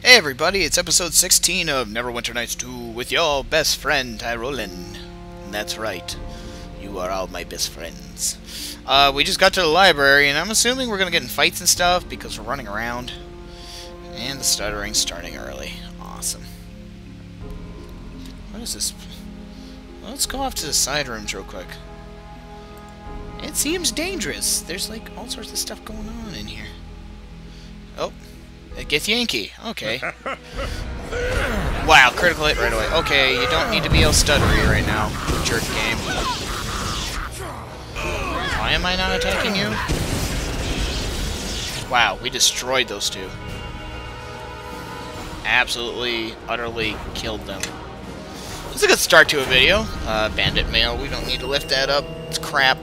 Hey everybody, it's episode 16 of Neverwinter Nights 2 with your best friend, Tyrolan. That's right, you are all my best friends. We just got to the library, and I'm assuming we're gonna get in fights and stuff because we're running around. And the stuttering's starting early. Awesome. What is this? Well, let's go off to the side rooms real quick. It seems dangerous. There's like all sorts of stuff going on in here. Oh. Get Yankee. Okay. Wow, critical hit right away. Okay, you don't need to be all stuttery right now, jerk game. Why am I not attacking you? Wow, we destroyed those two. Absolutely, utterly killed them. It's a good start to a video. Bandit mail, we don't need to lift that up. It's crap.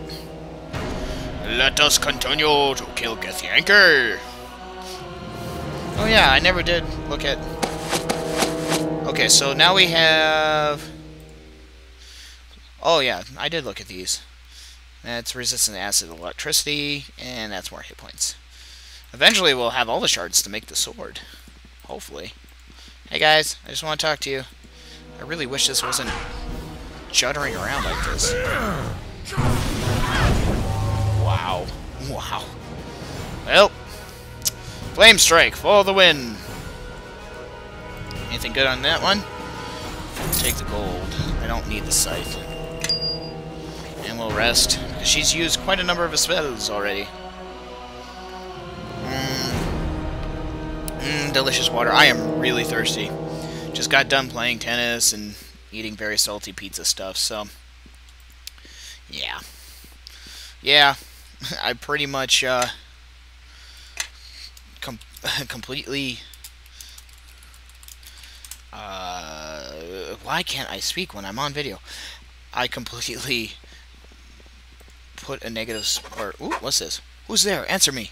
Let us continue to kill Yankee. Oh yeah, I never did look at... Okay, so now we have... Oh yeah, I did look at these. That's resistant to acid and electricity, and that's more hit points. Eventually we'll have all the shards to make the sword. Hopefully. Hey guys, I just want to talk to you. I really wish this wasn't juddering around like this. Wow. Wow. Well... Flame Strike, follow the wind. Anything good on that one? Take the gold. I don't need the scythe. And we'll rest, because she's used quite a number of spells already. Delicious water. I am really thirsty. Just got done playing tennis and eating very salty pizza stuff, so... Yeah. Yeah. I pretty much, completely... why can't I speak when I'm on video? I completely put a negative... Ooh, what's this? Who's there? Answer me.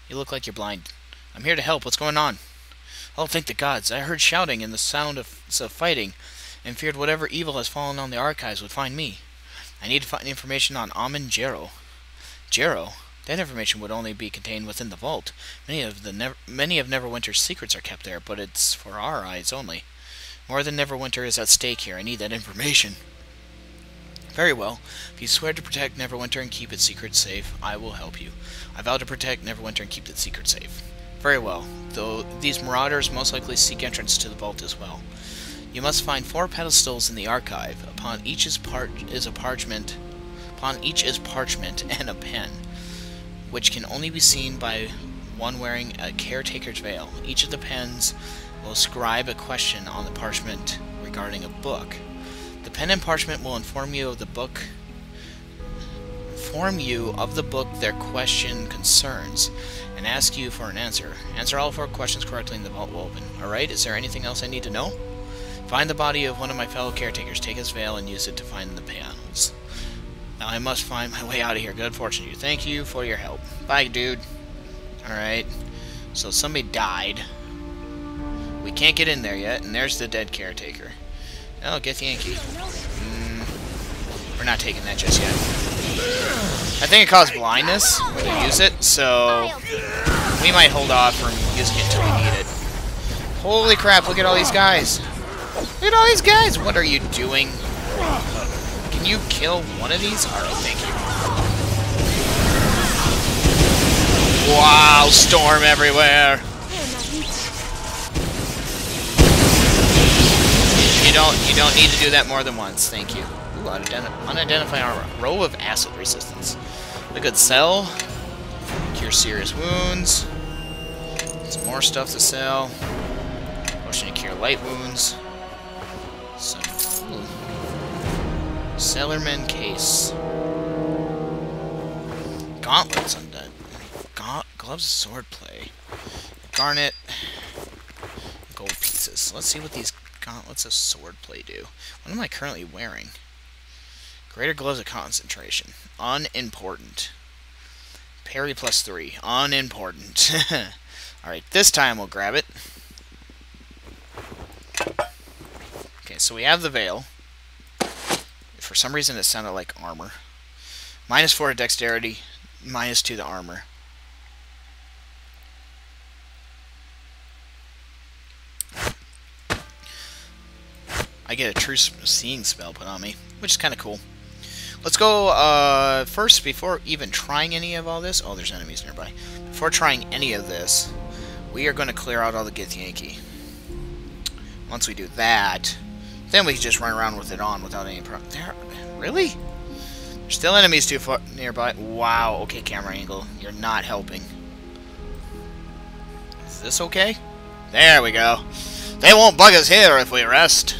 You look like you're blind. I'm here to help. What's going on? Oh, thank the gods. I heard shouting and the sound of fighting, and feared whatever evil has fallen on the archives would find me. I need to find information on Amon Jero. Jero? That information would only be contained within the vault. Many of Neverwinter's secrets are kept there, but it's for our eyes only. More than Neverwinter is at stake here. I need that information. Very well. If you swear to protect Neverwinter and keep its secret safe, I will help you. I vow to protect Neverwinter and keep its secret safe. Very well. Though these marauders most likely seek entrance to the vault as well. You must find 4 pedestals in the archive. Upon each is parchment and a pen, which can only be seen by one wearing a caretaker's veil. Each of the pens will scribe a question on the parchment regarding a book. The pen and parchment will inform you of the book their question concerns, and ask you for an answer. Answer all 4 questions correctly and the vault will open. Alright, is there anything else I need to know? Find the body of one of my fellow caretakers, take his veil, and use it to find the panels. Now I must find my way out of here. Good fortune to you. Thank you for your help. Bye, dude. Alright. So somebody died. We can't get in there yet, and there's the dead caretaker. Oh, get the Yankee. We're not taking that just yet. I think it caused blindness when you use it, so we might hold off from using it until we need it. Holy crap, look at all these guys. Look at all these guys. What are you doing? Can you kill one of these? Alright, thank you. Wow, storm everywhere. You don't need to do that more than once. Thank you. Ooh, unidentified armor. Row of acid resistance. A good sell. Cure serious wounds. Some more stuff to sell. Potion to cure light wounds. Some Sailorman case. Gauntlets on that. Gloves of swordplay. Garnet. Gold pieces. Let's see what these gauntlets of swordplay do. What am I currently wearing? Greater gloves of concentration. Unimportant. Parry +3. Unimportant. Alright, this time we'll grab it. Okay, so we have the veil. For some reason it sounded like armor. -4 to dexterity, -2 to the armor. I get a true seeing spell put on me, which is kind of cool. Let's go first, before even trying any of all this. Oh, there's enemies nearby. Before trying any of this, we are going to clear out all the Githyanki. Once we do that, then we can just run around with it on without any problem. There, really? There's still enemies too far nearby. Wow. Okay, camera angle. You're not helping. Is this okay? There we go. They won't bug us here if we rest.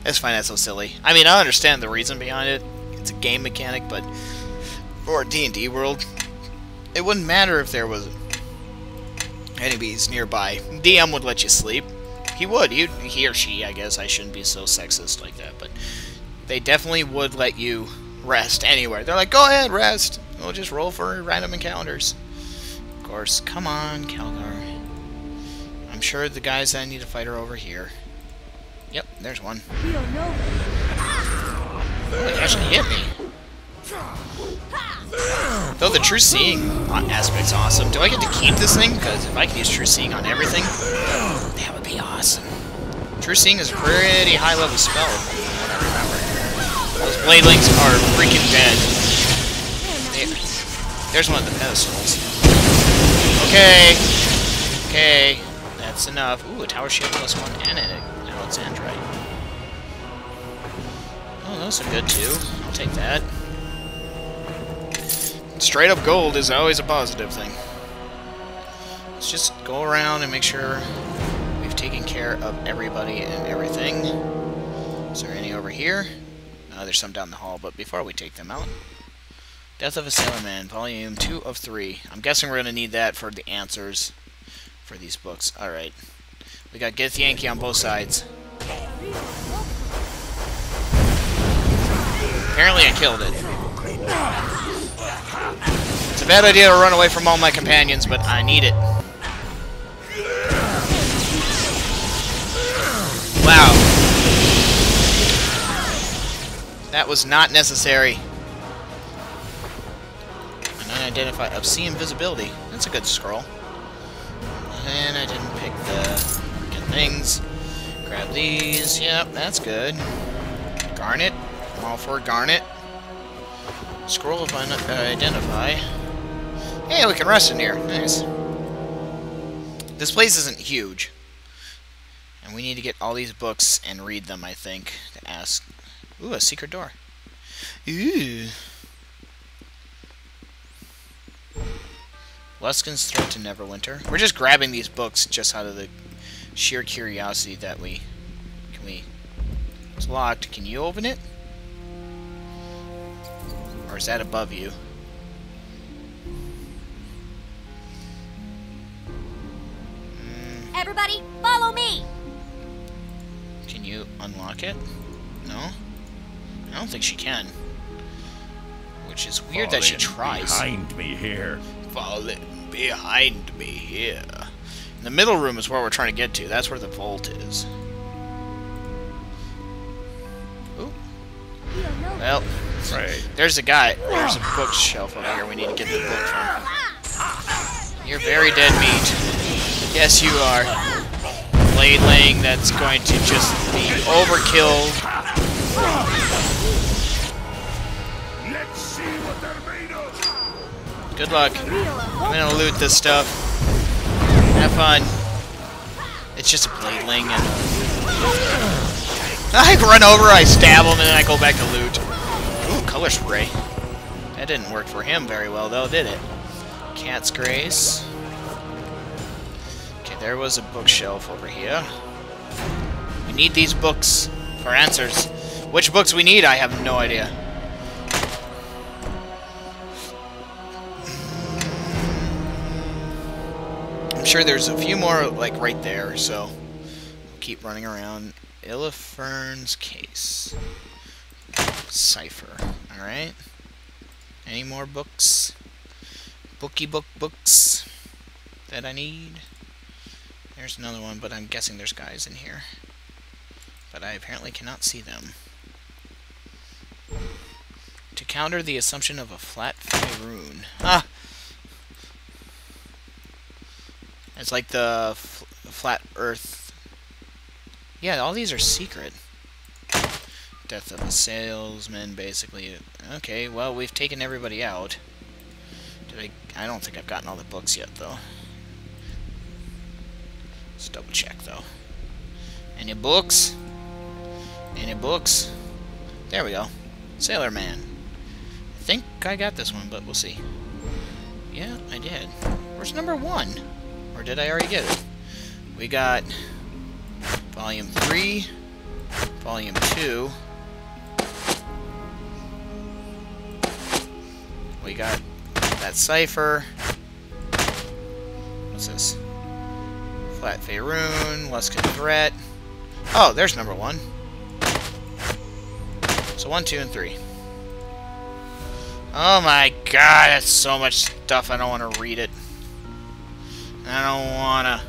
I just find that so silly. I mean, I understand the reason behind it. It's a game mechanic, but for a D&D world, it wouldn't matter if there was enemies nearby. DM would let you sleep. He would. He or she, I guess. I shouldn't be so sexist like that, but they definitely would let you rest anywhere. They're like, go ahead, rest. We'll just roll for random encounters. Of course. Come on, Calgar. I'm sure the guys that I need to fight are over here. Yep, there's one. Oh, it actually hit me. Though the true seeing aspect's awesome. Do I get to keep this thing? Because if I can use true seeing on everything, that would be awesome. True seeing is a pretty high level spell, from what I remember. Those bladelings are freaking dead. There's one of the pedestals. Okay. Okay. That's enough. Ooh, a tower shield +1 and an Alexandrite. Oh, those are good too. I'll take that. Straight up gold is always a positive thing. Let's just go around and make sure we've taken care of everybody and everything. Is there any over here? There's some down the hall, but before we take them out. Death of a Sailorman, Volume 2 of 3. I'm guessing we're going to need that for the answers for these books. Alright. We got Githyanki on both sides. Apparently I killed it. It's a bad idea to run away from all my companions, but I need it. Wow. That was not necessary. And unidentified obscene visibility. That's a good scroll. And I didn't pick the freaking things. Grab these. Yep, that's good. Garnet. I'm all for Garnet. Scroll of identify. Hey, we can rest in here. Nice. This place isn't huge. And we need to get all these books and read them, I think, to ask. Ooh, a secret door. Ooh. Luskin's Threat to Neverwinter. We're just grabbing these books just out of the sheer curiosity that we... Can we... It's locked. Can you open it? Or is that above you? Everybody, follow me! Can you unlock it? No? I don't think she can. Which is weird that she tries. Behind me here. Falling behind me here. And the middle room is where we're trying to get to. That's where the vault is. Ooh. Well, Right. there's a guy. There's a bookshelf over here we need to get the book from. You're very dead meat. Yes, you are. Blade laying that's going to just be overkill. Let's see what they're made of. Good luck. I'm gonna loot this stuff. Have fun. It's just a blade laying and I run over, I stab him, and then I go back to loot. Ooh, color spray. That didn't work for him very well, though, did it? Cat's Grace. Okay, there was a bookshelf over here. We need these books for answers. Which books we need, I have no idea. I'm sure there's a few more, like, right there, so we'll keep running around. Illifern's Case. Cipher. Alright. Any more books? Books that I need? There's another one, but I'm guessing there's guys in here. But I apparently cannot see them. To counter the assumption of a flat rune. Ah! It's like the flat earth. Yeah, all these are secret. Death of a salesman, basically. Okay, well, we've taken everybody out. I don't think I've gotten all the books yet, though. Let's double check, though. Any books? Any books? There we go. Sailor Man. I think I got this one, but we'll see. Yeah, I did. Where's number 1? Or did I already get it? We got Volume 3, Volume 2. We got that cipher. What's this? Flat Faerun, Luskan Threat. Oh, there's number 1. So 1, 2, and 3. Oh my god, that's so much stuff. I don't want to read it. I don't wanna.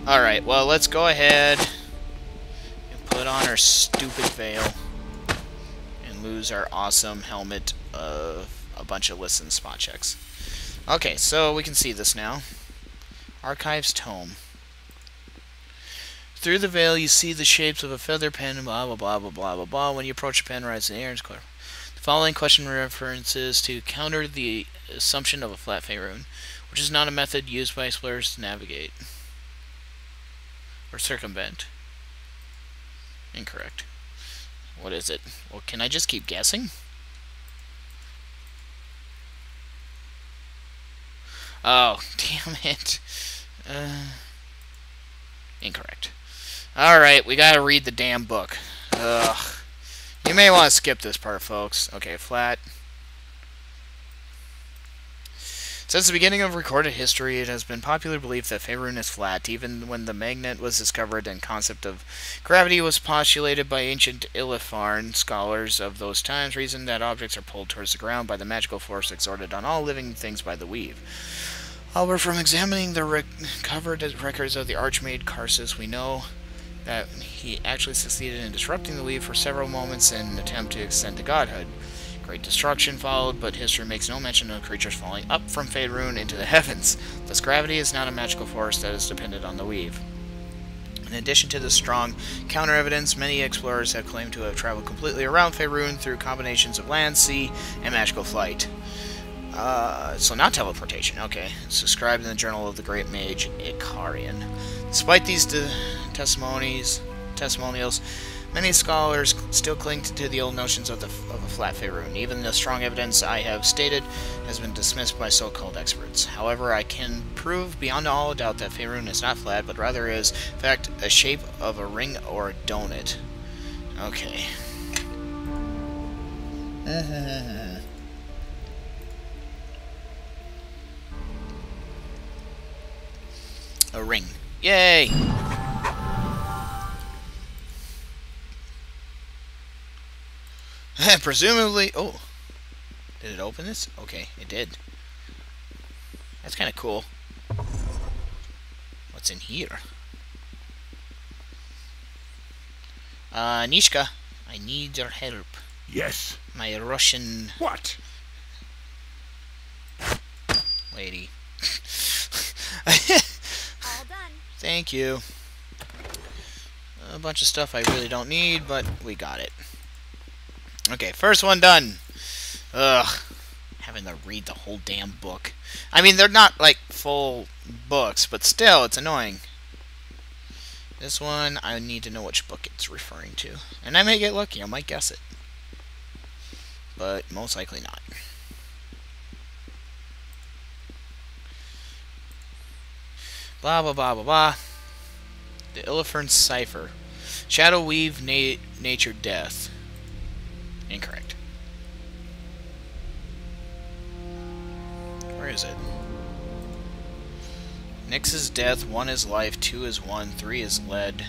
Alright, well, let's go ahead and put on our stupid veil and lose our awesome helmet of a bunch of lists and spot checks. Okay, so we can see this now. Archives Tome. Through the veil, you see the shapes of a feather pen, blah, blah, blah, blah, blah, blah, blah. When you approach the pen, rise in the air, it's clear. The following question references to counter the assumption of a flat Faerun, which is not a method used by explorers to navigate or circumvent. Incorrect. What is it? Well, can I just keep guessing? Oh, damn it. Incorrect. Alright, we gotta read the damn book. Ugh. You may want to skip this part, folks. Okay, flat. Since the beginning of recorded history, it has been popular belief that Faerun is flat. Even when the magnet was discovered and concept of gravity was postulated by ancient Illifarn, scholars of those times reasoned that objects are pulled towards the ground by the magical force exerted on all living things by the weave. However, from examining the recovered records of the Archmage Karsus, we know that he actually succeeded in disrupting the weave for several moments in an attempt to ascend to godhood. Great destruction followed, but history makes no mention of creatures falling up from Faerun into the heavens. Thus, gravity is not a magical force that is dependent on the weave. In addition to the strong counter-evidence, many explorers have claimed to have traveled completely around Faerun through combinations of land, sea, and magical flight. So not teleportation, okay. It's described in the Journal of the Great Mage Icarian. Despite these testimonials, many scholars still cling to the old notions of a flat Faerun. Even the strong evidence I have stated has been dismissed by so-called experts. However, I can prove beyond all doubt that Faerun is not flat, but rather is, in fact, a shape of a ring or a donut. Okay. A ring. Yay! Presumably... Oh. Did it open this? Okay, it did. That's kind of cool. What's in here? Nishka, I need your help. Yes. My Russian... What? lady. All done. Thank you. A bunch of stuff I really don't need, but we got it. Okay, first one done. Ugh. Having to read the whole damn book. I mean, they're not, like, full books, but still, it's annoying. This one, I need to know which book it's referring to. And I may get lucky, I might guess it. But most likely not. Blah, blah, blah, blah, blah. The Illifern Cipher. Shadow Weave Nature Death. Incorrect. Where is it? Nyx is death, 1 is life, 2 is 1, 3 is lead.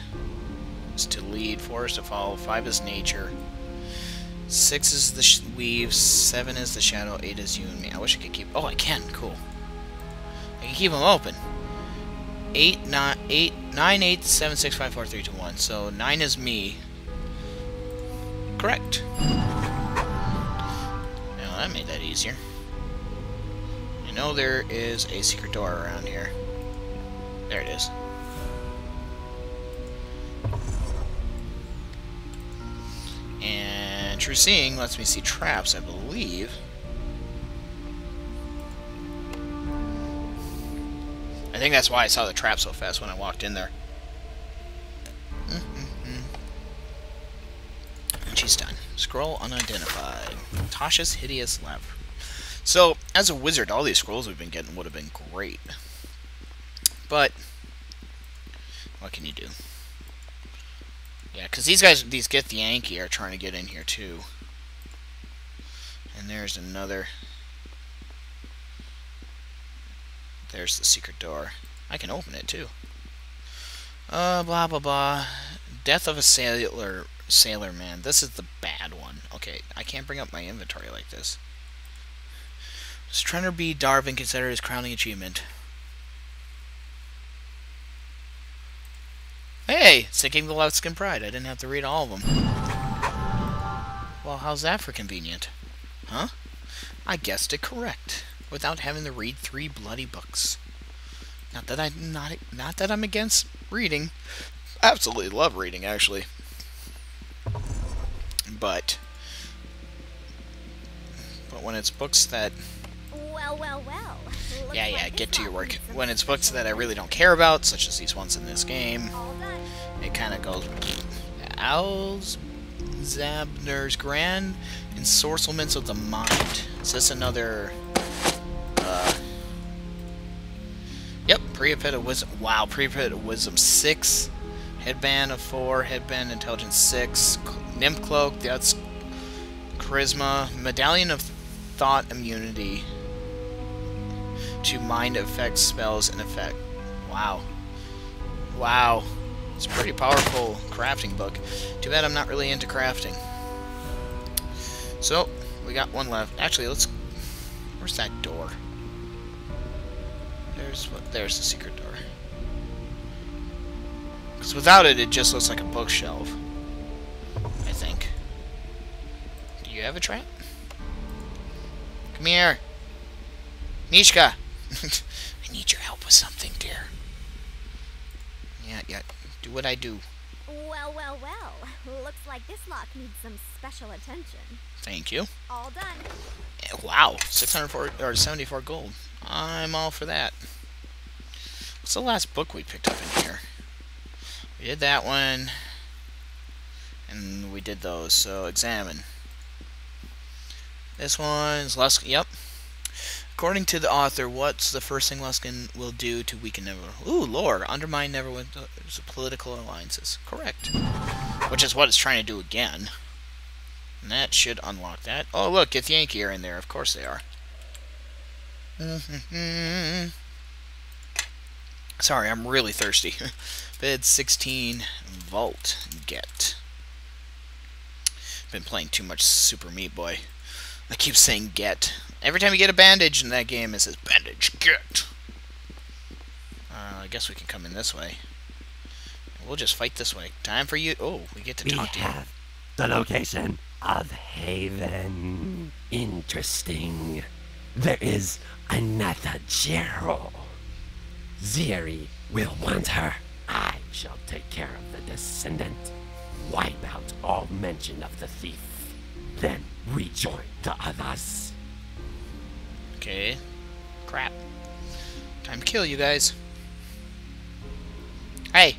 Is to lead, 4 is to follow, 5 is nature. 6 is the weave, 7 is the shadow, 8 is you and me. I wish I could keep... Oh, I can. Cool. I can keep them open. 9, 8, 7, 6, 5, 4, 3, 2, 1. So 9 is me. Correct. Now that made that easier. I know there is a secret door around here. There it is. True seeing lets me see traps, I believe. I think that's why I saw the trap so fast when I walked in there. And she's done. Scroll unidentified. Tasha's hideous lab. So, as a wizard, all these scrolls we've been getting would have been great. But, what can you do? Yeah, because these guys, these Get the Yankee, are trying to get in here too. And there's another. There's the secret door. I can open it too. Blah blah blah. Death of a sailor man. This is the bad one. Okay, I can't bring up my inventory like this. Does Trenner B. Darwin consider his crowning achievement? Hey! Sinking the Luskin Pride. I didn't have to read all of them. Well, how's that for convenient? Huh? I guessed it correct. Without having to read 3 bloody books. Not that I'm against reading. Absolutely love reading, actually. But when it's books that... Well. Yeah, get to your work. When it's books that I really don't care about, such as these ones in this game, it kind of goes... Alzabner's Grand Ensorcelments of the Mind. Is this another... Yep, Preopet of Wisdom. Wow, Preopet of Wisdom 6. Headband of 4. Headband Intelligence 6. Nymph Cloak. That's Charisma. Medallion of Thought Immunity to Mind Effects, Spells, and Effect. Wow. Wow. It's a pretty powerful crafting book. Too bad I'm not really into crafting. So, we got one left. Actually, let's... Where's that door? There's the secret door. Because without it, it just looks like a bookshelf. I think. Do you have a trap? Come here. Mishka! I need your help with something, dear. Yeah. Do what I do. Well. Looks like this lock needs some special attention. Thank you. All done. Wow, 74 gold. I'm all for that. What's the last book we picked up in here? We did that one, and we did those. So examine. This one's Luskin. Yep. According to the author, what's the first thing Luskin will do to weaken Neverwinter? Ooh, lore. Undermine Neverwinter's political alliances. Correct. Which is what it's trying to do again. And that should unlock that. Oh, look, Get the Yankee are in there. Of course they are. Sorry, I'm really thirsty. Bed 16, Vault, Get. Been playing too much Super Meat Boy. I keep saying get. Every time you get a bandage in that game, it says bandage, get. I guess we can come in this way. We'll just fight this way. Time for you. Oh, we get to talk to you. We have the location of Haven. Interesting. There is another Gerald. Ziri will want her. I shall take care of the descendant. Wipe out all mention of the thief. Then rejoin the others. Okay. Crap. Time to kill you guys. Hey.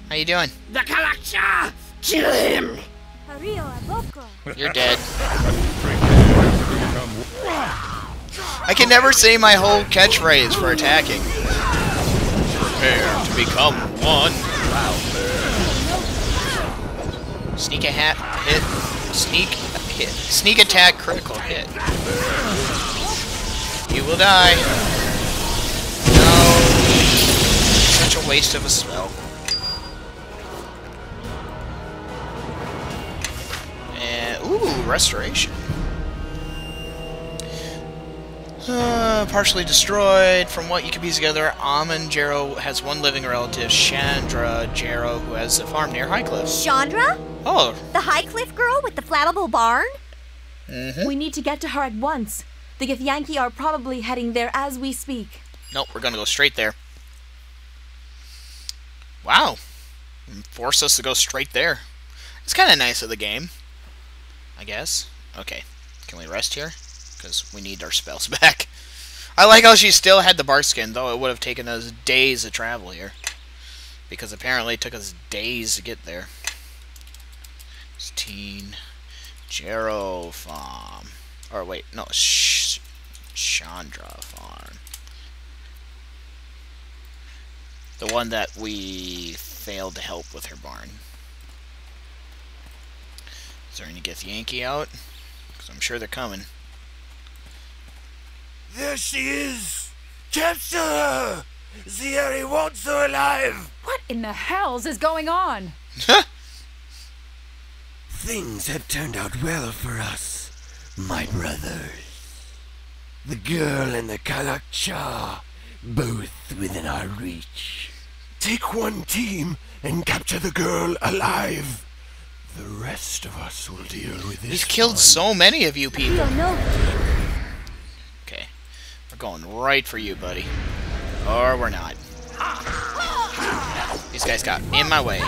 How you doing? The collector! Kill him! You're dead. I can never say my whole catchphrase for attacking. Prepare to become one. Wow. Sneak a hat hit. Sneak hit. Sneak attack critical hit. You will die. No. Such a waste of a spell. And ooh, restoration. Partially destroyed. From what you can piece together, Amon Jarrow has one living relative, Chandra Jarrow, who has a farm near Highcliff. Chandra? Oh. The Highcliff girl with the flammable barn? We need to get to her at once. The Githyanki are probably heading there as we speak. Nope, we're gonna go straight there. Wow. Force us to go straight there. It's kind of nice of the game. I guess. Okay. Can we rest here? Because we need our spells back. I like how she still had the bark skin, though it would have taken us days to travel here. Because apparently it took us days to get there. 16. Jero Farm. Or wait, no. Chandra Farm. The one that we failed to help with her barn. Is there any Githyanki out? Because I'm sure they're coming. There she is! Capture her! Zieri wants her alive! What in the hells is going on? Things have turned out well for us, my brothers. The girl and the Kalakcha, both within our reach. Take one team and capture the girl alive. The rest of us will deal with this. He's killed so many of you people. Okay. We're going right for you, buddy. Or we're not. These guys got in my way.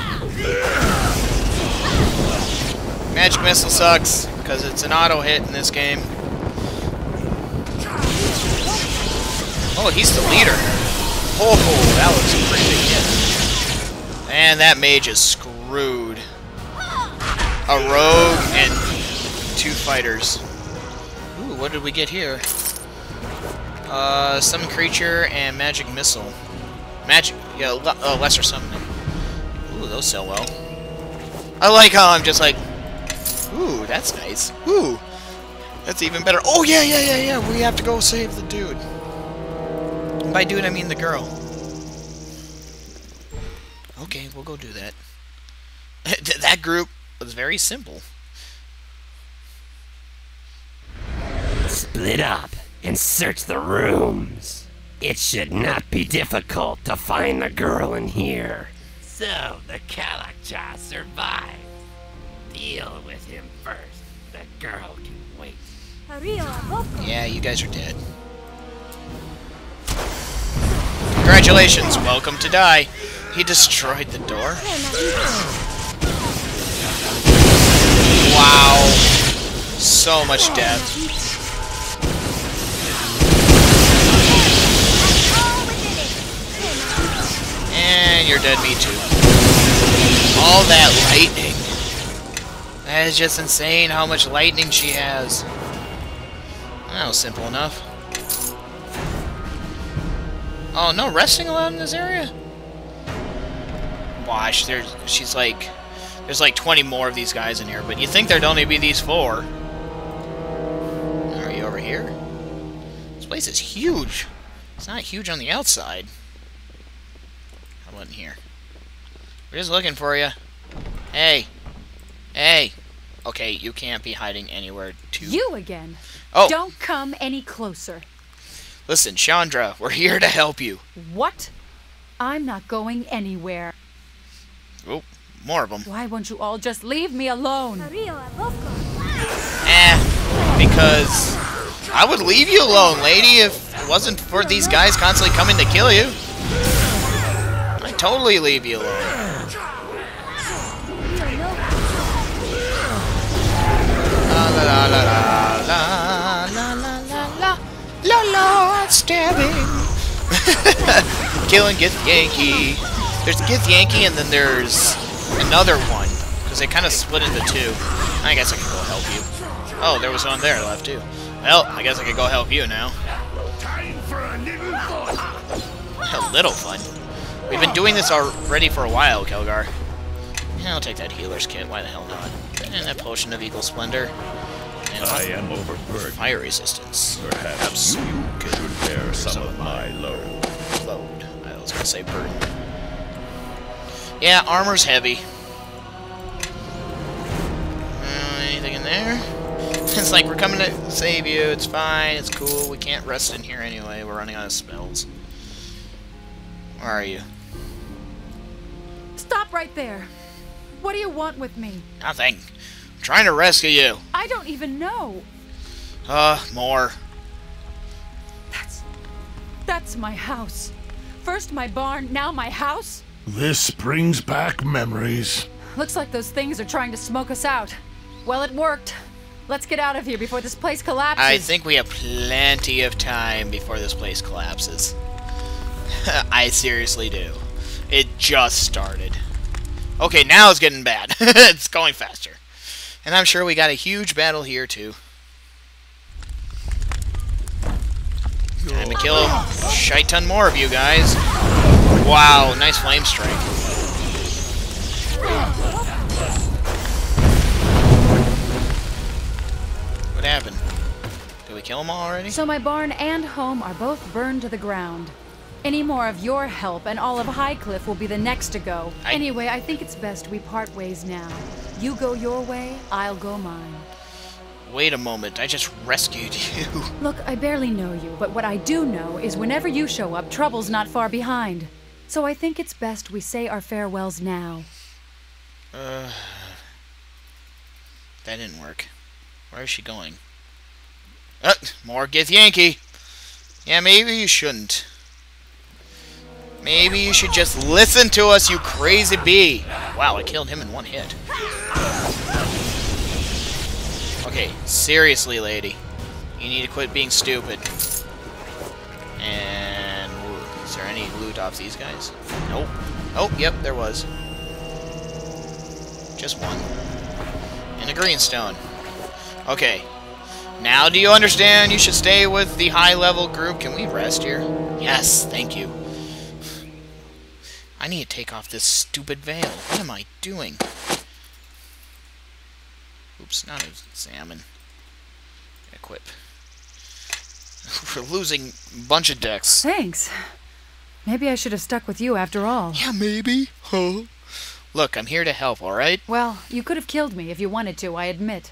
Magic Missile sucks, because it's an auto hit in this game. Oh, he's the leader. Oh, that was a pretty big hit. And that mage is screwed. A rogue and 2 fighters. Ooh, what did we get here? Summon creature and magic missile. Magic, yeah, lesser summoning. Ooh, those sell well. I like how I'm just like, ooh, that's nice. Ooh, that's even better. Oh, yeah. We have to go save the dude. And by dude, I mean the girl. Okay, we'll go do that. That group was very simple. Split up and search the rooms. It should not be difficult to find the girl in here. So the Kalakcha survived. Deal with him first. The girl can wait. Yeah, you guys are dead. Congratulations, welcome to die. He destroyed the door. Wow. So much death. And you're dead, me too. All that lightning. That is just insane how much lightning she has. That was simple enough. Oh, no resting allowed in this area? Watch, there's like 20 more of these guys in here, but you think there'd only be these 4. Are you over here? This place is huge. It's not huge on the outside. How about in here? We're just looking for you. Hey. Hey. Okay, you can't be hiding anywhere too. You again. Oh. Don't come any closer. Listen, Chandra, we're here to help you. What? I'm not going anywhere. Oh, more of them. Why won't you all just leave me alone? Because I would leave you alone, lady, if it wasn't for these guys constantly coming to kill you. I'd totally leave you alone. La la la la la la la la la la, stabbing. Killing Githyanki. There's Githyanki and then there's another one. Because they kind of split into 2. I guess I can go help you. Oh, there was one there left too. Well, I guess I could go help you now. Time for a little fun. A little fun. We've been doing this already for a while, Kelgar. Yeah, I'll take that healer's kit. Why the hell not? And that potion of Eagle Splendor. And I am overburdened. fire resistance. Perhaps you could bear some of my load. Load. I was gonna say burden. Yeah, armor's heavy. Anything in there? It's like, we're coming to save you. It's fine. It's cool. We can't rest in here anyway. We're running out of spells. Where are you? Stop right there. What do you want with me? Nothing. I'm trying to rescue you. I don't even know. More. That's my house. First my barn, now my house? This brings back memories. Looks like those things are trying to smoke us out. Well, it worked. Let's get out of here before this place collapses. I think we have plenty of time before this place collapses. I seriously do. It just started. Okay, now it's getting bad. It's going faster. And I'm sure we got a huge battle here, too. Time to kill a shite ton more of you guys. Wow, nice flame strike. What happened? Did we kill them all already? So my barn and home are both burned to the ground. Any more of your help and all of Highcliffe will be the next to go. Anyway, I think it's best we part ways now. You go your way, I'll go mine. Wait a moment, I just rescued you. Look, I barely know you, but what I do know is whenever you show up, trouble's not far behind. So I think it's best we say our farewells now. That didn't work. Where is she going? More Githyanki. Yeah, maybe you shouldn't. Maybe you should just listen to us, you crazy bee. Wow, I killed him in one hit. Okay, seriously, lady. You need to quit being stupid. And... is there any loot off these guys? Nope. Oh, yep, there was. Just one. And a greenstone. Okay. Now do you understand you should stay with the high-level group? Can we rest here? Yes, thank you. I need to take off this stupid veil. What am I doing? Oops, not a salmon. Equip. We're losing a bunch of decks. Thanks. Maybe I should have stuck with you after all. Yeah, maybe. Huh? Look, I'm here to help, alright? Well, you could have killed me if you wanted to, I admit.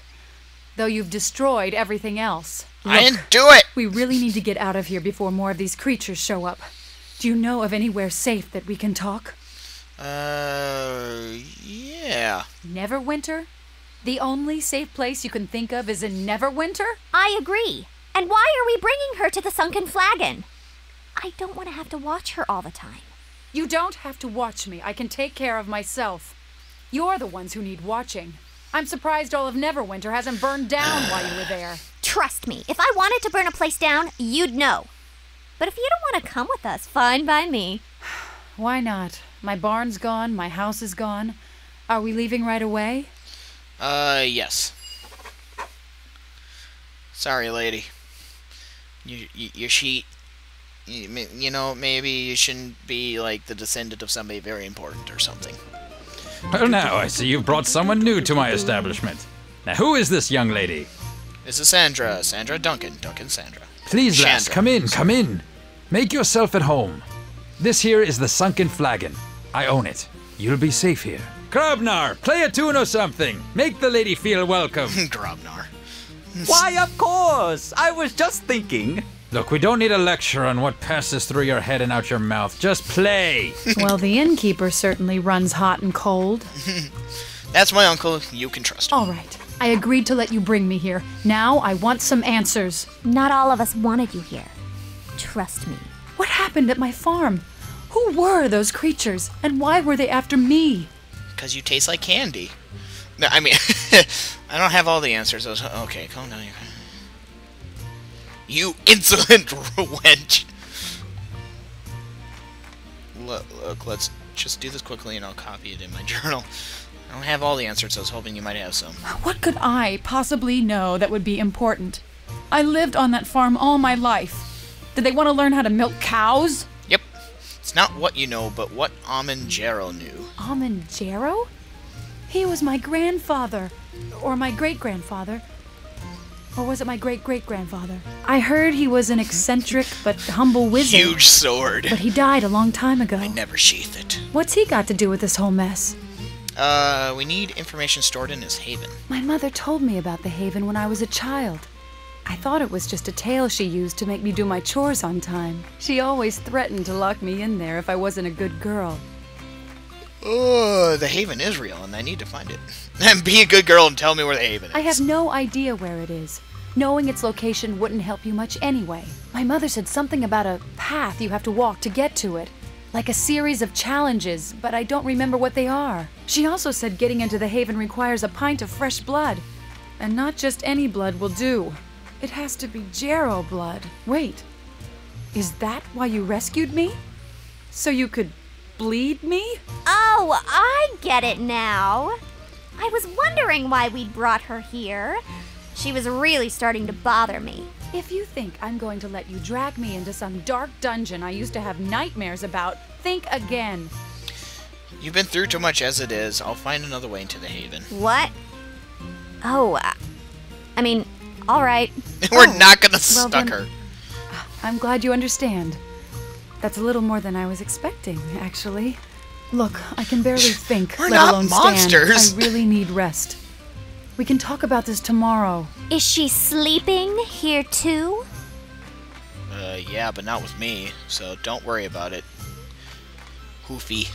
Though you've destroyed everything else. Look, I didn't do it! We really need to get out of here before more of these creatures show up. Do you know of anywhere safe that we can talk? Yeah. Neverwinter? The only safe place you can think of is in Neverwinter? I agree. And why are we bringing her to the sunken flagon? I don't want to have to watch her all the time. You don't have to watch me. I can take care of myself. You're the ones who need watching. I'm surprised all of Neverwinter hasn't burned down while you were there. Trust me, if I wanted to burn a place down, you'd know. But if you don't want to come with us, fine by me. Why not? My barn's gone, my house is gone. Are we leaving right away? Yes. Sorry, lady. Your sheet... You know, maybe you shouldn't be, like, the descendant of somebody very important or something. Well, now, I see you've brought someone new to my establishment. Now, who is this young lady? This is Sandra. Sandra Duncan. Duncan Sandra. Please, lass, Chandra. come in, come in. Make yourself at home. This here is the sunken flagon. I own it. You'll be safe here. Grobnar, play a tune or something. Make the lady feel welcome. Grobnar. Why, of course! I was just thinking. Look, we don't need a lecture on what passes through your head and out your mouth. Just play. Well, the innkeeper certainly runs hot and cold. That's my uncle. You can trust him. All right. I agreed to let you bring me here. Now I want some answers. Not all of us wanted you here. Trust me. What happened at my farm? Who were those creatures? And why were they after me? Because you taste like candy. No, I mean, I don't have all the answers. Okay, calm down. You insolent wench. Look, let's just do this quickly and I'll copy it in my journal. I don't have all the answers, so I was hoping you might have some. What could I possibly know that would be important? I lived on that farm all my life. Did they want to learn how to milk cows? Yep. It's not what you know, but what Amangero knew. Amangero? He was my grandfather. Or my great-grandfather. Or was it my great-great-grandfather? I heard he was an eccentric but humble wizard. Huge sword. But he died a long time ago. I never sheathed it. What's he got to do with this whole mess? We need information stored in his haven. My mother told me about the haven when I was a child. I thought it was just a tale she used to make me do my chores on time. She always threatened to lock me in there if I wasn't a good girl. Oh, the haven is real, and I need to find it. And be a good girl and tell me where the haven is. I have no idea where it is. Knowing its location wouldn't help you much anyway. My mother said something about a path you have to walk to get to it. Like a series of challenges, but I don't remember what they are. She also said getting into the haven requires a pint of fresh blood. And not just any blood will do. It has to be Jero blood. Wait, is that why you rescued me? So you could bleed me? Oh, I get it now. I was wondering why we'd brought her here. She was really starting to bother me. If you think I'm going to let you drag me into some dark dungeon I used to have nightmares about, think again. You've been through too much as it is. I'll find another way into the Haven. What? Oh, I mean, all right. We're not gonna Well, stuck then, her. I'm glad you understand. That's a little more than I was expecting, actually. Look, I can barely think, We're let not alone monsters. stand. I really need rest. We can talk about this tomorrow. Is she sleeping here too? Yeah, but not with me, so don't worry about it. Hoofy.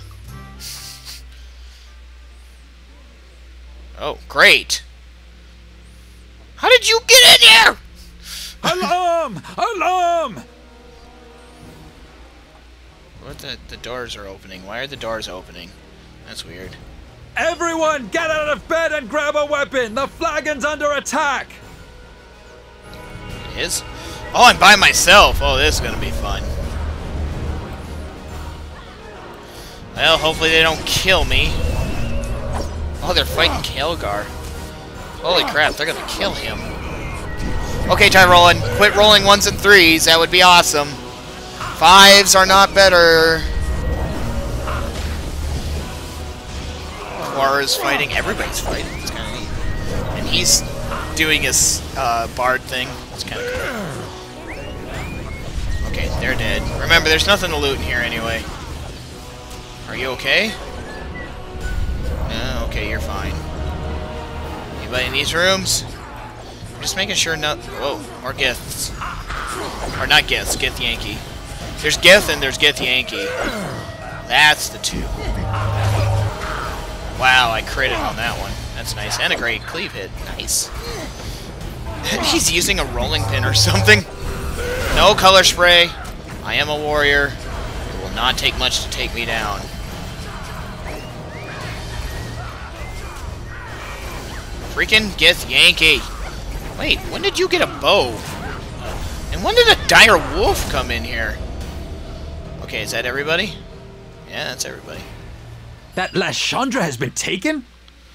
Oh, great. How did you get in here? Alarm! Alarm! What the doors are opening. Why are the doors opening? That's weird. Everyone, get out of bed and grab a weapon! The flagon's under attack! It is? Oh, I'm by myself. Oh, this is gonna be fun. Well, hopefully they don't kill me. Oh, they're fighting Kelgar. Holy crap, they're gonna kill him. Okay, Tyrolan, quit rolling 1s and 3s. That would be awesome. 5s are not better. Quara's fighting. Everybody's fighting. It's kind of neat. And he's doing his bard thing. It's kind of cool. Okay, they're dead. Remember, there's nothing to loot in here anyway. Are you okay? Okay, you're fine. Anybody in these rooms? I'm just making sure not... Whoa, more Giths. Or not Giths, Gith Yankee. There's Gith and there's Gith Yankee. That's the two. Wow, I critted on that one. That's nice. And a great cleave hit. Nice. He's using a rolling pin or something. No color spray. I am a warrior. It will not take much to take me down. Freaking Gith Yankee. Wait, when did you get a bow? And when did a dire wolf come in here? Okay, is that everybody? Yeah, that's everybody. That last Chandra has been taken?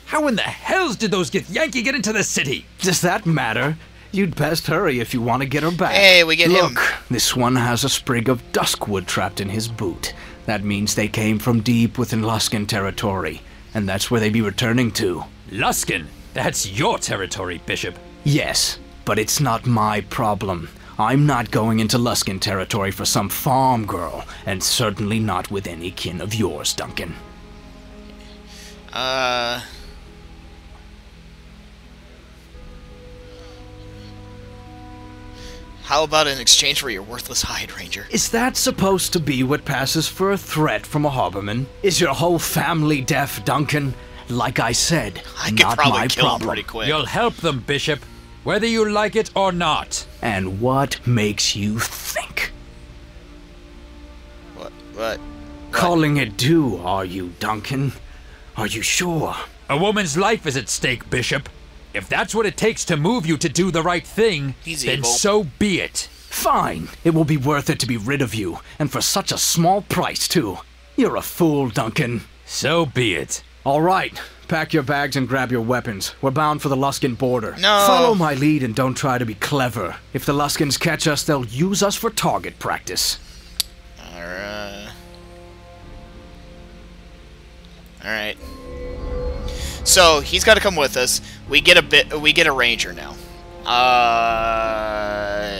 How in the hells did those Githyanki get into the city? Does that matter? You'd best hurry if you want to get her back. Hey, we get him. Look, this one has a sprig of duskwood trapped in his boot. That means they came from deep within Luskan territory, and that's where they be returning to. Luskan? That's your territory, Bishop. Yes, but it's not my problem. I'm not going into Luskan territory for some farm girl, and certainly not with any kin of yours, Duncan. How about an exchange for your worthless hide, Ranger? Is that supposed to be what passes for a threat from a harborman? Is your whole family deaf, Duncan? Like I said, I could not probably my kill him problem. pretty quick. You'll help them, Bishop, whether you like it or not. And what makes you think? What? Calling it due, are you, Duncan? Are you sure? A woman's life is at stake, Bishop. If that's what it takes to move you to do the right thing, He's then evil. so be it. Fine. It will be worth it to be rid of you, and for such a small price, too. You're a fool, Duncan. So be it. All right. Pack your bags and grab your weapons. We're bound for the Luskan border. No. Follow my lead and don't try to be clever. If the Luskans catch us, they'll use us for target practice. Alright. So, he's got to come with us. We get a ranger now.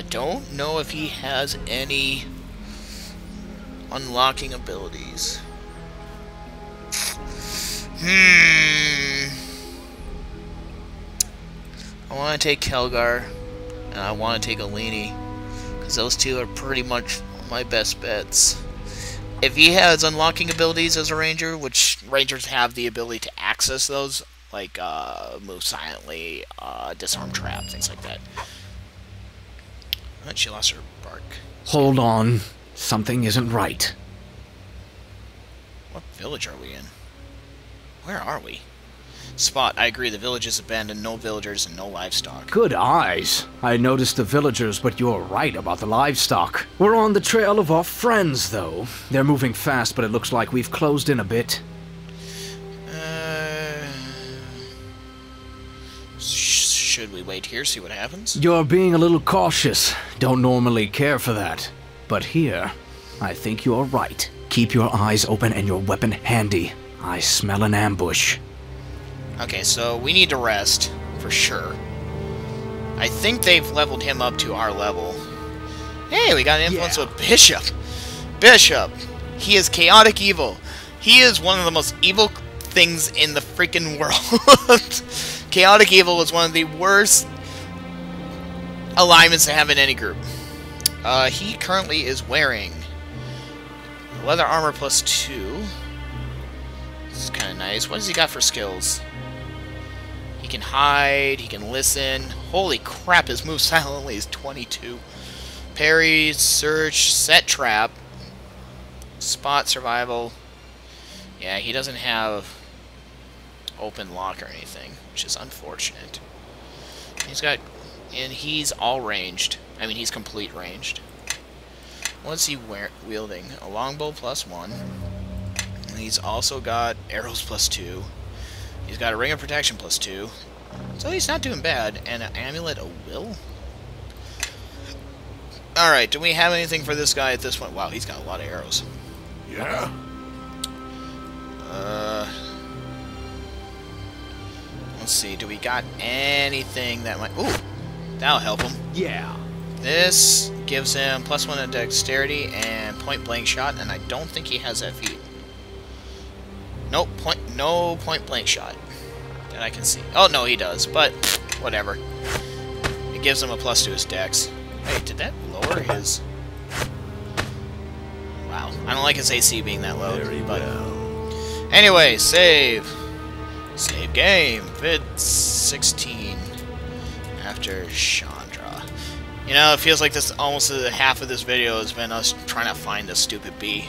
Don't know if he has any unlocking abilities. I want to take Kelgar, and I want to take Alini, because those two are pretty much my best bets. If he has unlocking abilities as a ranger, which rangers have the ability to access those, like move silently, disarm trap, things like that. She lost her bark. Hold on. Something isn't right. What village are we in? Where are we? Spot, I agree. The village is abandoned. No villagers and no livestock. Good eyes. I noticed the villagers, but you're right about the livestock. We're on the trail of our friends, though. They're moving fast, but it looks like we've closed in a bit. Should we wait here, see what happens? You're being a little cautious. Don't normally care for that. But here, I think you're right. Keep your eyes open and your weapon handy. I smell an ambush. Okay, so we need to rest, for sure. I think they've leveled him up to our level. Hey, we got an influence with Bishop. Bishop! He is chaotic evil. He is one of the most evil things in the freaking world. Chaotic evil is one of the worst alignments to have in any group. He currently is wearing leather armor +2. This is kind of nice. What has he got for skills? He can hide, he can listen. Holy crap, his move silently is 22. Parry, search, set trap, spot, survival. Yeah, he doesn't have open lock or anything, which is unfortunate. He's got, and he's all ranged. I mean, he's complete ranged. What's he wielding? A longbow +1. And he's also got arrows +2. He's got a ring of protection +2. So he's not doing bad. And an amulet of will? Alright, do we have anything for this guy at this point? Wow, he's got a lot of arrows. Yeah? Let's see, do we got anything that might... Ooh! That'll help him. Yeah. This gives him +1 in dexterity and point-blank shot, and I don't think he has that feat. Nope, no point-blank shot that I can see. Oh, no, he does, but whatever. It gives him a +2 to his dex. Wait, did that lower his... Wow, I don't like his AC being that low. Very but... well. Anyway, save. Save game. Vid 16 after Chandra. You know, it feels like this almost half of this video has been us trying to find this stupid bee.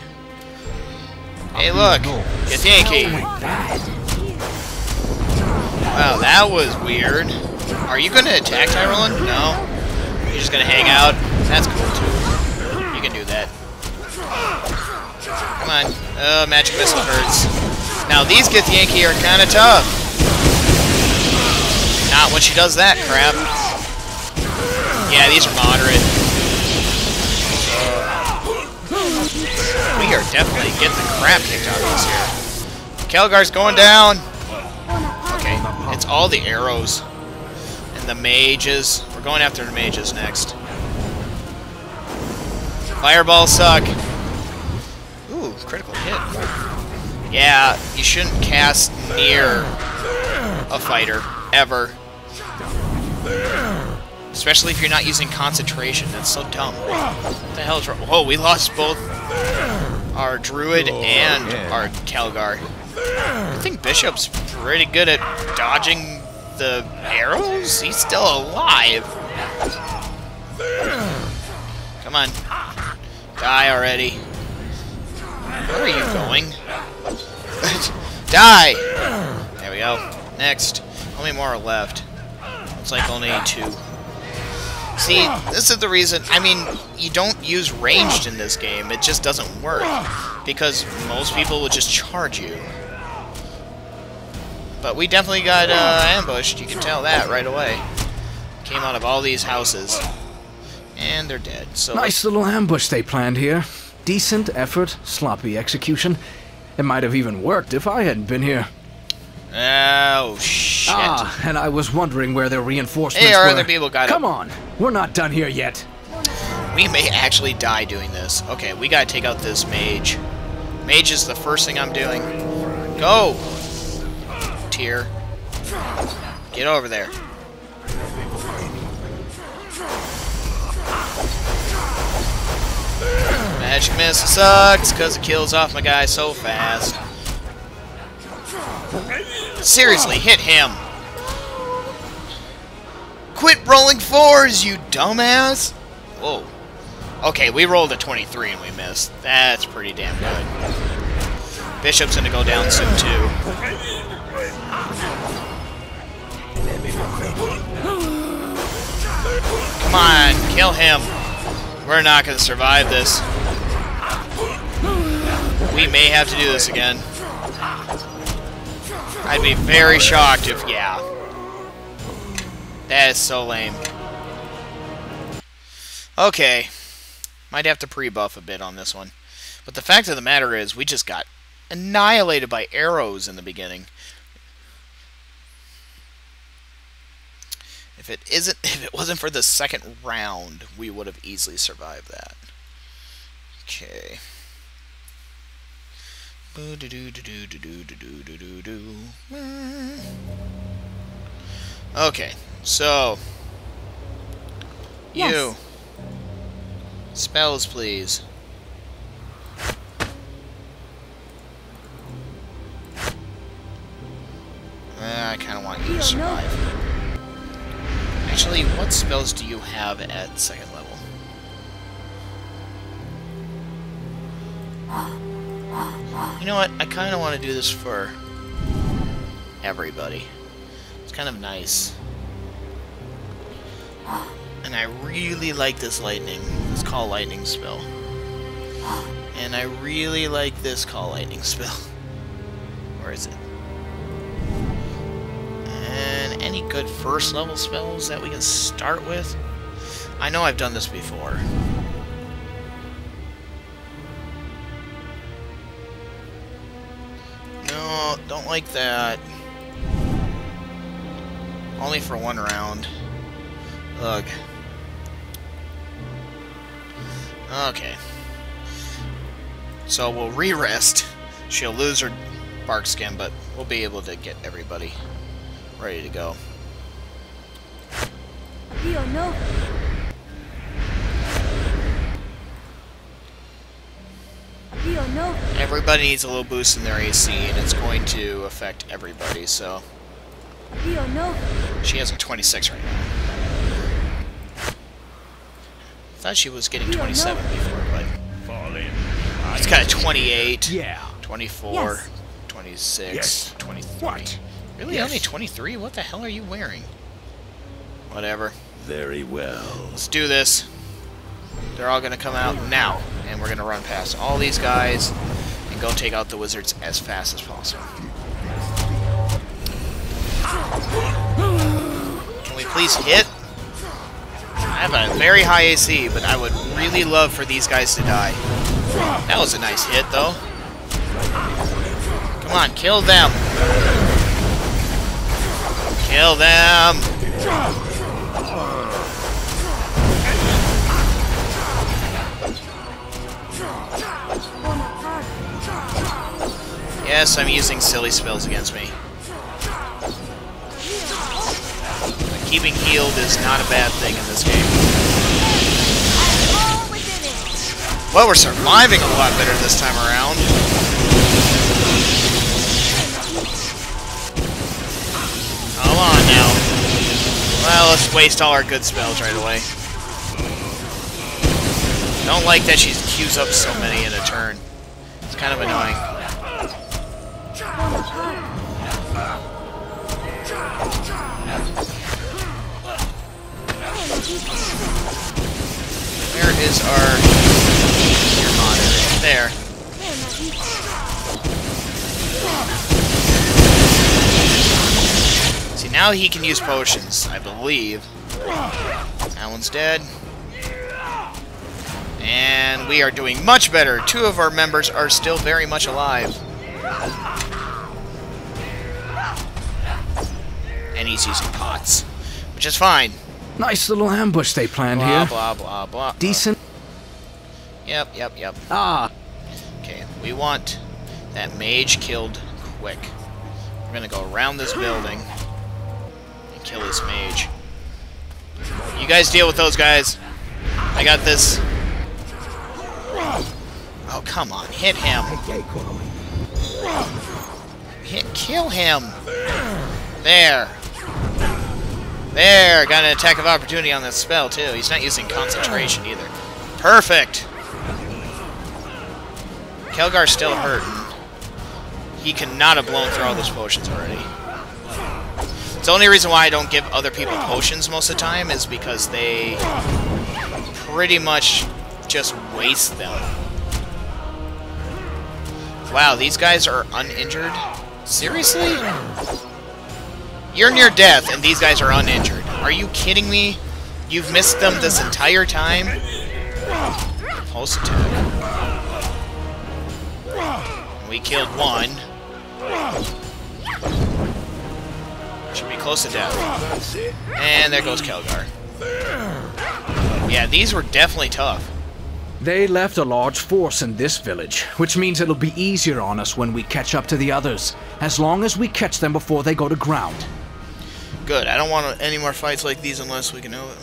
Hey, look! It's Yankee! Wow, that was weird. Are you gonna attack Tyrolan? No? You're just gonna hang out? That's cool, too. You can do that. Come on. Magic Missile hurts. Now, these Githyanki are kind of tough. Not when she does that crap. Yeah, these are moderate. We are definitely getting the crap kicked out of us here. Kelgar's going down. Okay, it's all the arrows. And the mages. We're going after the mages next. Fireballs suck. Ooh, critical hit. Yeah, you shouldn't cast near a fighter, ever. Especially if you're not using concentration. That's so dumb. What the hell is wrong? Whoa, we lost both our druid and our Kelgar. I think Bishop's pretty good at dodging the arrows. He's still alive. Come on. Die already. Where are you going? Die! There we go. Next. How many more are left? It's like only 2. See, this is the reason. I mean, you don't use ranged in this game. It just doesn't work. Because most people will just charge you. But we definitely got ambushed. You can tell that right away. Came out of all these houses. And they're dead. So Nice little ambush they planned here. Decent effort, sloppy execution. It might have even worked if I hadn't been here. Oh, shit. Ah, and I was wondering where their reinforcements Hey, our were. other people got Come on, we're not done here yet. We may actually die doing this. Okay, we gotta take out this mage. Mage is the first thing I'm doing. Go! Tyr. Get over there. Magic Missile sucks because it kills off my guy so fast. Seriously, hit him! Quit rolling 4s, you dumbass! Whoa. Okay, we rolled a 23 and we missed. That's pretty damn good. Bishop's gonna go down soon too. Come on, kill him. We're not gonna survive this. We may have to do this again. I'd be very shocked if, yeah. That is so lame. Okay. Might have to pre-buff a bit on this one. But the fact of the matter is, we just got annihilated by arrows in the beginning. If it wasn't for the second round, we would have easily survived that. Okay. Okay, so Yes. you spells, please. I kind of want you to survive. Actually, what spells do you have at second level? You know what? I kind of want to do this for everybody. It's kind of nice. And I really like this lightning. This call lightning spell. And I really like this call lightning spell. Where is it? And any good first level spells that we can start with? I know I've done this before. No, don't like that. Only for one round. Ugh. Okay. So we'll re-rest. She'll lose her bark skin, but we'll be able to get everybody ready to go. No. No. Everybody needs a little boost in their AC, and it's going to affect everybody, so... No. She has a 26 right now. I thought she was getting 27 before, but... Fall in. She's got a 28, Yeah. 24, Yes. 26, Yes. 23. What? Really? Yes. Only 23? What the hell are you wearing? Whatever. Very well. Let's do this. They're all going to come out now, and we're going to run past all these guys and go take out the wizards as fast as possible. Can we please hit? I have a very high AC, but I would really love for these guys to die. That was a nice hit, though. Come on, kill them. Kill them. Yes, I'm using silly spells against me. But keeping healed is not a bad thing in this game. Well, we're surviving a lot better this time around. Come on now. Well, let's waste all our good spells right away. Don't like that she queues up so many in a turn. It's kind of annoying. Where is our monitor? There. See, now he can use potions, I believe. That one's dead. And we are doing much better. Two of our members are still very much alive. And he's using pots, which is fine. Nice little ambush they planned Blah, here. blah, blah, blah. Decent. Yep. Ah, Okay, we want that mage killed quick. We're gonna go around this building and kill this mage. You guys deal with those guys. I got this. Oh, come on. Hit him. Kill him. There. There. Got an attack of opportunity on that spell, too. He's not using concentration, either. Perfect. Kelgar's still hurting. He cannot have blown through all those potions already. It's the only reason why I don't give other people potions most of the time is because they pretty much just waste them. Wow, these guys are uninjured? Seriously? You're near death, and these guys are uninjured. Are you kidding me? You've missed them this entire time? Pulse attack. We killed one. Should be close to death. And there goes Kelgar. Yeah, these were definitely tough. They left a large force in this village, which means it'll be easier on us when we catch up to the others, as long as we catch them before they go to ground. Good, I don't want any more fights like these unless we can know it.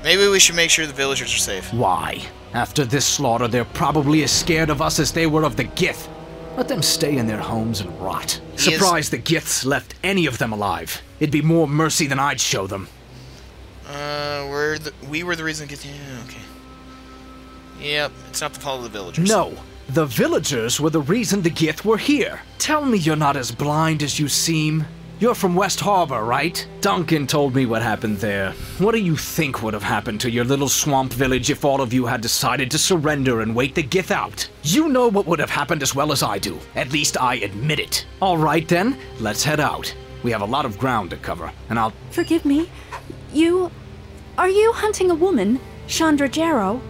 Maybe we should make sure the villagers are safe. Why? After this slaughter, they're probably as scared of us as they were of the Gith. Let them stay in their homes and rot. Surprised the Giths left any of them alive. It'd be more mercy than I'd show them. We were the reason Gith... Yeah, okay. Yep, it's not the fault of the villagers. No, the villagers were the reason the Gith were here. Tell me you're not as blind as you seem. You're from West Harbor, right? Duncan told me what happened there. What do you think would have happened to your little swamp village if all of you had decided to surrender and wait the Gith out? You know what would have happened as well as I do. At least I admit it. All right then, let's head out. We have a lot of ground to cover, and I'll... Forgive me. Are you hunting a woman, Chandra Jarrow?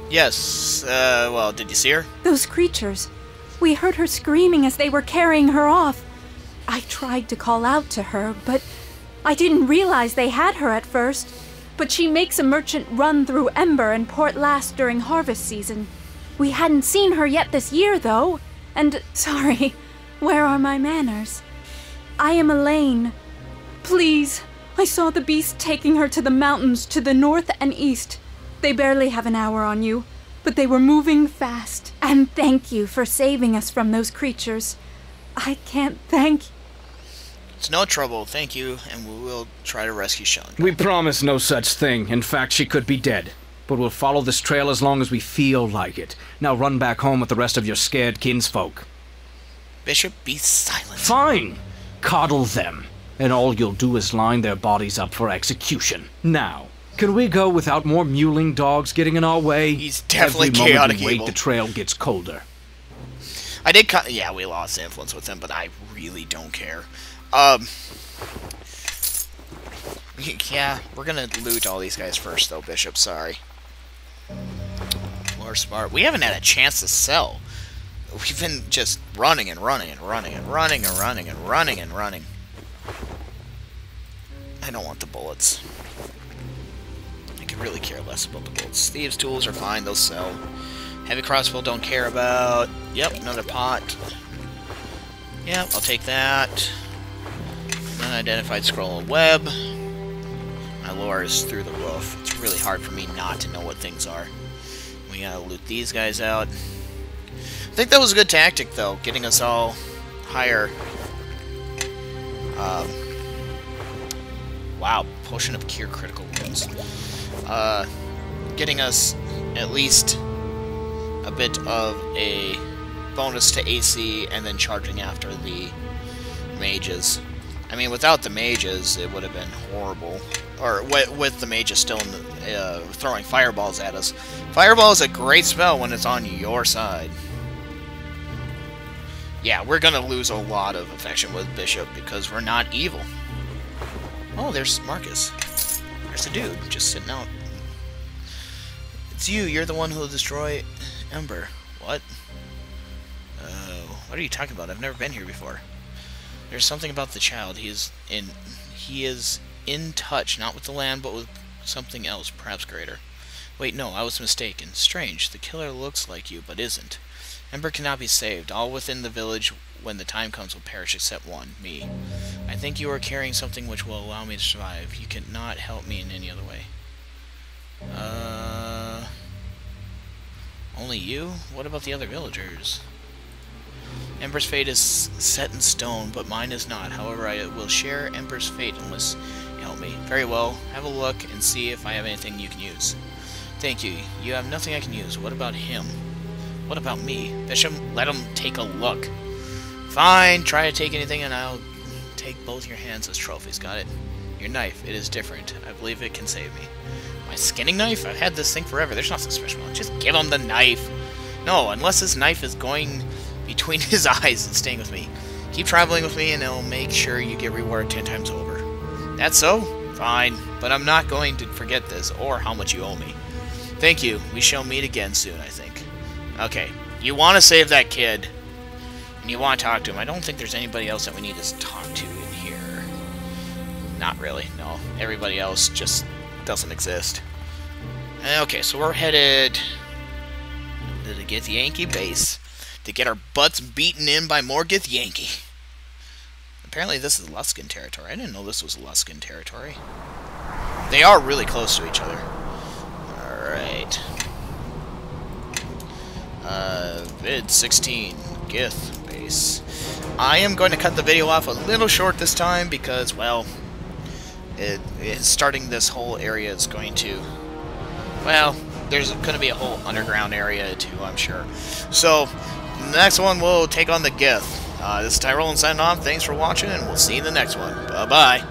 Yes, well, did you see her? Those creatures. We heard her screaming as they were carrying her off. I tried to call out to her, but I didn't realize they had her at first. But she makes a merchant run through Ember and Port Last during harvest season. We hadn't seen her yet this year, though. And, sorry, where are my manners? I am Elaine. Please, I saw the beast taking her to the mountains to the north and east. They barely have an hour on you, but they were moving fast. And thank you for saving us from those creatures. I can't thank you. It's no trouble, thank you, and we will try to rescue Chandra. We promise no such thing. In fact, she could be dead. But we'll follow this trail as long as we feel like it. Now run back home with the rest of your scared kinsfolk. Bishop, be silent. Fine. Coddle them. And all you'll do is line their bodies up for execution. Now, can we go without more mewling dogs getting in our way? He's definitely Every moment chaotic we wait, evil. the trail gets colder. I did yeah, we lost influence with him, but I really don't care. Yeah, we're gonna loot all these guys first, though, Bishop, sorry. More smart. We haven't had a chance to sell. We've been just running and running and running and running and running and running and running. I don't want the bullets. I could really care less about the bullets. Thieves' tools are fine, they'll sell. Heavy crossbow, don't care about. Yep, another pot. Yep, I'll take that. Unidentified scroll and web. My lore is through the roof. It's really hard for me not to know what things are. We gotta loot these guys out. I think that was a good tactic, though, getting us all higher. Wow, potion of cure critical wounds. Getting us at least a bit of a bonus to AC and then charging after the mages. I mean, without the mages, it would have been horrible. Or with the mages still in the, throwing fireballs at us. Fireball is a great spell when it's on your side. Yeah, we're gonna lose a lot of affection with Bishop because we're not evil. Oh, there's Marcus. There's a dude just sitting out. It's you. You're the one who'll destroy Ember. What? What are you talking about? I've never been here before. There's something about the child. He is in touch, not with the land, but with something else, perhaps greater. Wait, no, I was mistaken. Strange. The killer looks like you, but isn't. Ember cannot be saved. All within the village, when the time comes, will perish except one, me. I think you are carrying something which will allow me to survive. You cannot help me in any other way. Only you? What about the other villagers? Ember's fate is set in stone, but mine is not. However, I will share Ember's fate unless you help me. Very well. Have a look and see if I have anything you can use. Thank you. You have nothing I can use. What about him? What about me? Bishop, let him take a look. Fine, try to take anything and I'll take both your hands as trophies. Got it? Your knife, it is different. I believe it can save me. My skinning knife? I've had this thing forever. There's nothing special. Just give him the knife. No, unless his knife is going between his eyes and staying with me. Keep traveling with me and it'll make sure you get rewarded 10 times over. That's so? Fine. But I'm not going to forget this or how much you owe me. Thank you. We shall meet again soon, I think. Okay. You want to save that kid. And you want to talk to him. I don't think there's anybody else that we need to talk to in here. Not really. No. Everybody else just doesn't exist. Okay, so we're headed to the Githyanki base to get our butts beaten in by more Githyanki. Apparently this is Luskan territory. I didn't know this was Luskan territory. They are really close to each other. Alright. Vid 16, Gith base. I am going to cut the video off a little short this time because, well, starting this whole area is going to, well, there's going to be a whole underground area too, I'm sure. So, the next one we'll take on the Gith. This is Tyrolan signing off. Thanks for watching, and we'll see you in the next one. Bye-bye.